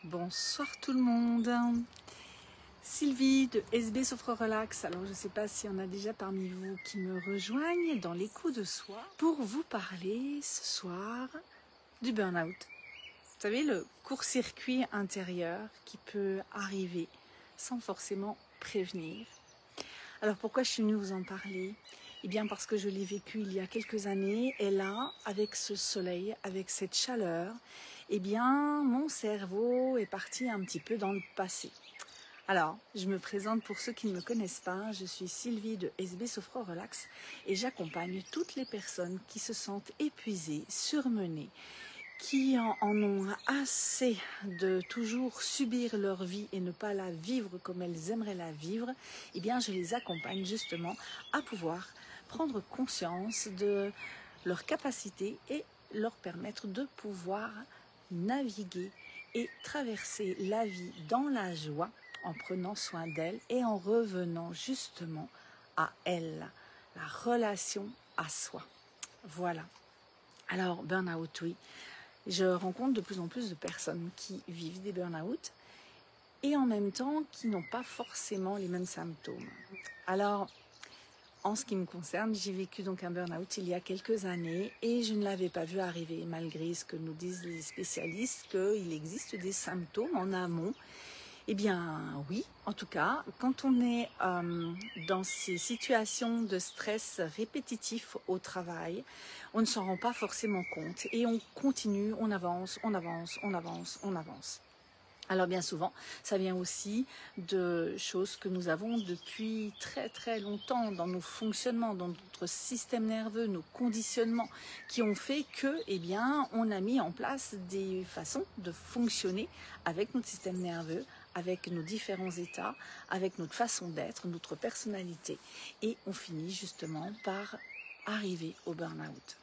Bonsoir tout le monde, Sylvie de SB Sophro Relax. Alors je ne sais pas s'il y en a déjà parmi vous qui me rejoignent dans les coups de soi pour vous parler ce soir du burn-out. Vous savez, le court-circuit intérieur qui peut arriver sans forcément prévenir. Alors pourquoi je suis venue vous en parler? Eh bien parce que je l'ai vécu il y a quelques années et là, avec ce soleil, avec cette chaleur, eh bien mon cerveau est parti un petit peu dans le passé. Alors, je me présente pour ceux qui ne me connaissent pas, je suis Sylvie de SB Sophro Relax et j'accompagne toutes les personnes qui se sentent épuisées, surmenées, qui en ont assez de toujours subir leur vie et ne pas la vivre comme elles aimeraient la vivre. Eh bien, je les accompagne justement à pouvoir prendre conscience de leurs capacités et leur permettre de pouvoir naviguer et traverser la vie dans la joie en prenant soin d'elle et en revenant justement à elle, la relation à soi. Voilà. Alors, burn-out, oui. Je rencontre de plus en plus de personnes qui vivent des burn-out et en même temps qui n'ont pas forcément les mêmes symptômes. Alors, en ce qui me concerne, j'ai vécu donc un burn-out il y a quelques années et je ne l'avais pas vu arriver, malgré ce que nous disent les spécialistes, qu'il existe des symptômes en amont. Eh bien oui, en tout cas, quand on est dans ces situations de stress répétitif au travail, on ne s'en rend pas forcément compte et on continue, on avance, on avance, on avance, on avance. Alors bien souvent, ça vient aussi de choses que nous avons depuis très très longtemps dans nos fonctionnements, dans notre système nerveux, nos conditionnements qui ont fait que, eh bien, on a mis en place des façons de fonctionner avec notre système nerveux, avec nos différents états, avec notre façon d'être, notre personnalité. Et on finit justement par arriver au burn-out.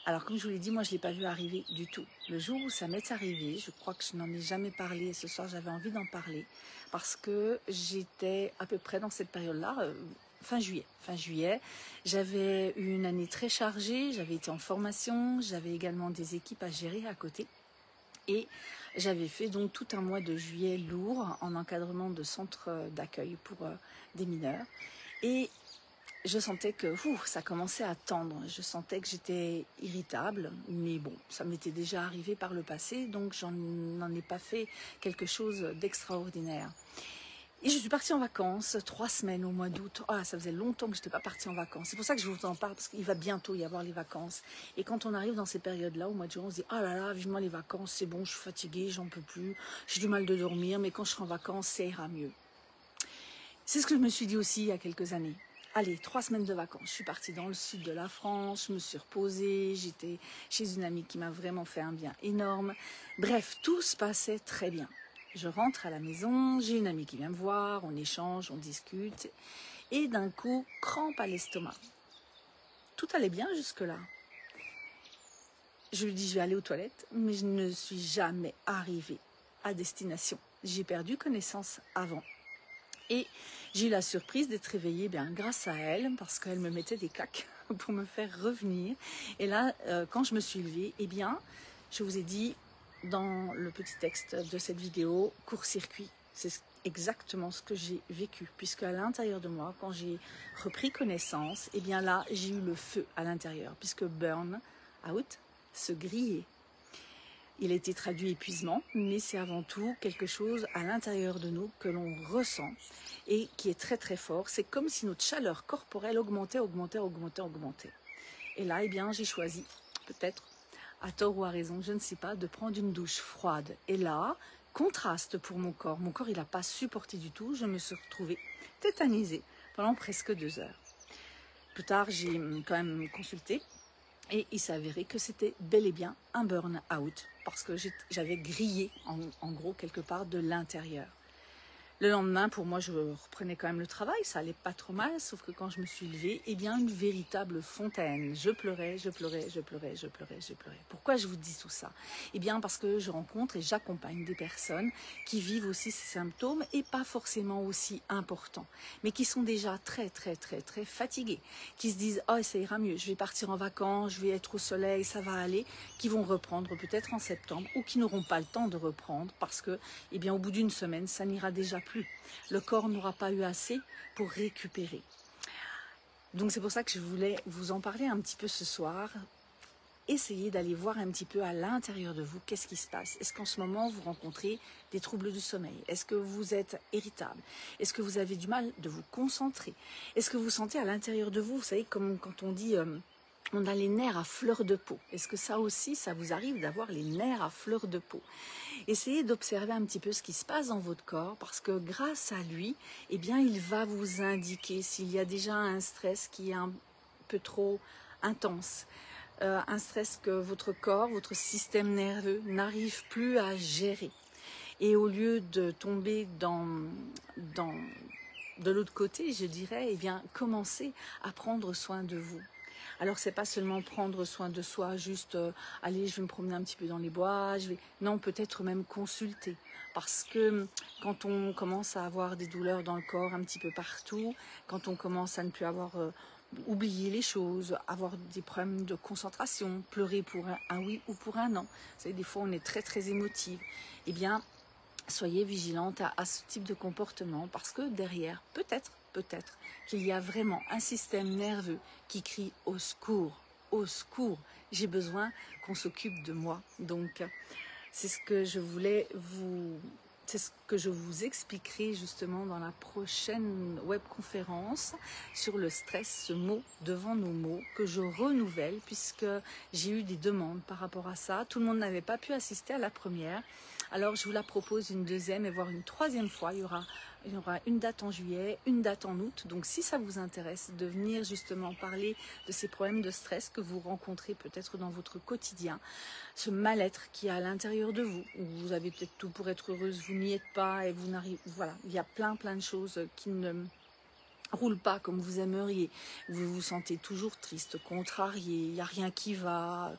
Alors, comme je vous l'ai dit, moi, je ne l'ai pas vu arriver du tout. Le jour où ça m'est arrivé, je crois que je n'en ai jamais parlé. Ce soir, j'avais envie d'en parler parce que j'étais à peu près dans cette période-là, fin juillet. J'avais eu une année très chargée, j'avais été en formation, j'avais également des équipes à gérer à côté. Et j'avais fait donc tout un mois de juillet lourd en encadrement de centre d'accueil pour des mineurs. Et je sentais que ça commençait à tendre, je sentais que j'étais irritable, mais bon, ça m'était déjà arrivé par le passé, donc j'en ai pas fait quelque chose d'extraordinaire. Et je suis partie en vacances 3 semaines au mois d'août. Ah, ça faisait longtemps que je n'étais pas partie en vacances. C'est pour ça que je vous en parle, parce qu'il va bientôt y avoir les vacances. Et quand on arrive dans ces périodes-là, au mois de juin, on se dit « Ah là là, vivement les vacances, c'est bon, je suis fatiguée, j'en peux plus, j'ai du mal de dormir, mais quand je serai en vacances, ça ira mieux. » C'est ce que je me suis dit aussi il y a quelques années. Allez, 3 semaines de vacances. Je suis partie dans le sud de la France, je me suis reposée, j'étais chez une amie qui m'a vraiment fait un bien énorme. Bref, tout se passait très bien. Je rentre à la maison, j'ai une amie qui vient me voir, on échange, on discute. Et d'un coup, crampe à l'estomac. Tout allait bien jusque-là. Je lui dis, je vais aller aux toilettes, mais je ne suis jamais arrivée à destination. J'ai perdu connaissance avant. Et j'ai eu la surprise d'être réveillée grâce à elle, parce qu'elle me mettait des claques pour me faire revenir. Et là, quand je me suis levée, eh bien, je vous ai dit dans le petit texte de cette vidéo, court-circuit. C'est exactement ce que j'ai vécu, puisque à l'intérieur de moi, quand j'ai repris connaissance, eh bien là, j'ai eu le feu à l'intérieur, puisque burn out, se griller. Il a été traduit épuisement, mais c'est avant tout quelque chose à l'intérieur de nous que l'on ressent et qui est très très fort. C'est comme si notre chaleur corporelle augmentait. Et là, eh bien, j'ai choisi, peut-être à tort ou à raison, je ne sais pas, de prendre une douche froide. Et là, contraste pour mon corps. Mon corps, il n'a pas supporté du tout. Je me suis retrouvée tétanisée pendant presque 2 heures. Plus tard, j'ai quand même consulté. Et il s'avérait que c'était bel et bien un burn-out, parce que j'avais grillé, en gros, quelque part de l'intérieur. Le lendemain, pour moi, je reprenais quand même le travail, ça allait pas trop mal, sauf que quand je me suis levée, eh bien, une véritable fontaine. Je pleurais, je pleurais, je pleurais, je pleurais, je pleurais. Pourquoi je vous dis tout ça? Eh bien, parce que je rencontre et j'accompagne des personnes qui vivent aussi ces symptômes et pas forcément aussi importants, mais qui sont déjà très, très, très, très fatigués, qui se disent « Oh, ça ira mieux, je vais partir en vacances, je vais être au soleil, ça va aller », qui vont reprendre peut-être en septembre ou qui n'auront pas le temps de reprendre parce que, eh bien, au bout d'une semaine, ça n'ira déjà plus. Le corps n'aura pas eu assez pour récupérer. Donc c'est pour ça que je voulais vous en parler un petit peu ce soir. Essayez d'aller voir un petit peu à l'intérieur de vous qu'est-ce qui se passe. Est-ce qu'en ce moment vous rencontrez des troubles du sommeil? Est-ce que vous êtes irritable? Est-ce que vous avez du mal de vous concentrer? Est-ce que vous sentez à l'intérieur de vous, vous savez, comme quand on dit on a les nerfs à fleur de peau. Est-ce que ça aussi, ça vous arrive d'avoir les nerfs à fleur de peau? Essayez d'observer un petit peu ce qui se passe dans votre corps parce que grâce à lui, eh bien, il va vous indiquer s'il y a déjà un stress qui est un peu trop intense, un stress que votre corps, votre système nerveux n'arrive plus à gérer. Et au lieu de tomber de l'autre côté, je dirais, eh bien, commencez à prendre soin de vous. Alors, c'est pas seulement prendre soin de soi, juste allez, je vais me promener un petit peu dans les bois, non, peut-être même consulter. Parce que quand on commence à avoir des douleurs dans le corps un petit peu partout, quand on commence à ne plus avoir oublier les choses, avoir des problèmes de concentration, pleurer pour un oui ou pour un non. Vous savez, des fois, on est très, très émotive. Eh bien, soyez vigilante à ce type de comportement parce que derrière, peut-être qu'il y a vraiment un système nerveux qui crie au secours, j'ai besoin qu'on s'occupe de moi. Donc, c'est ce que je voulais c'est ce que je vous expliquerai justement dans la prochaine webconférence sur le stress, ce mot devant nos mots, que je renouvelle puisque j'ai eu des demandes par rapport à ça. Tout le monde n'avait pas pu assister à la première. Alors je vous la propose une deuxième et voire une troisième fois. Il y aura une date en juillet, une date en août. Donc si ça vous intéresse de venir justement parler de ces problèmes de stress que vous rencontrez peut-être dans votre quotidien, ce mal-être qui est à l'intérieur de vous, où vous avez peut-être tout pour être heureuse, vous n'y êtes pas et vous n'arrivez... Voilà, il y a plein de choses qui ne roule pas comme vous aimeriez, vous vous sentez toujours triste, contrarié, il n'y a rien qui va,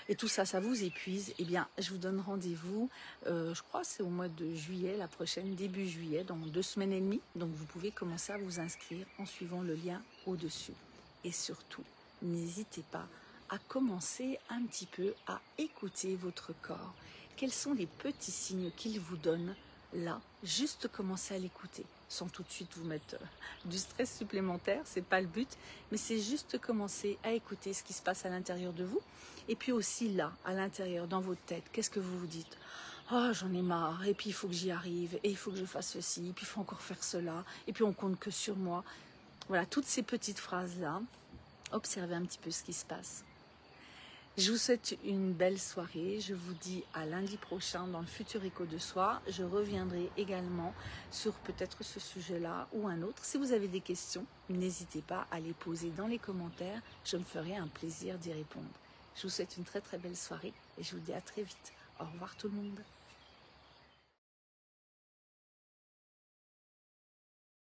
et tout ça, ça vous épuise, eh bien, je vous donne rendez-vous, je crois c'est au mois de juillet, la prochaine, début juillet, dans 2 semaines et demie, donc vous pouvez commencer à vous inscrire en suivant le lien au-dessus. Et surtout, n'hésitez pas à commencer un petit peu à écouter votre corps. Quels sont les petits signes qu'il vous donne là? Juste commencer à l'écouter, sans tout de suite vous mettre du stress supplémentaire, c'est pas le but, mais c'est juste commencer à écouter ce qui se passe à l'intérieur de vous, et puis aussi là, à l'intérieur, dans votre tête, qu'est-ce que vous vous dites? Oh, j'en ai marre, et puis il faut que j'y arrive, et il faut que je fasse ceci, et puis il faut encore faire cela, et puis on compte que sur moi. Voilà, toutes ces petites phrases-là, observez un petit peu ce qui se passe. Je vous souhaite une belle soirée. Je vous dis à lundi prochain dans le futur écho de soi. Je reviendrai également sur peut-être ce sujet-là ou un autre. Si vous avez des questions, n'hésitez pas à les poser dans les commentaires. Je me ferai un plaisir d'y répondre. Je vous souhaite une très très belle soirée et je vous dis à très vite. Au revoir tout le monde.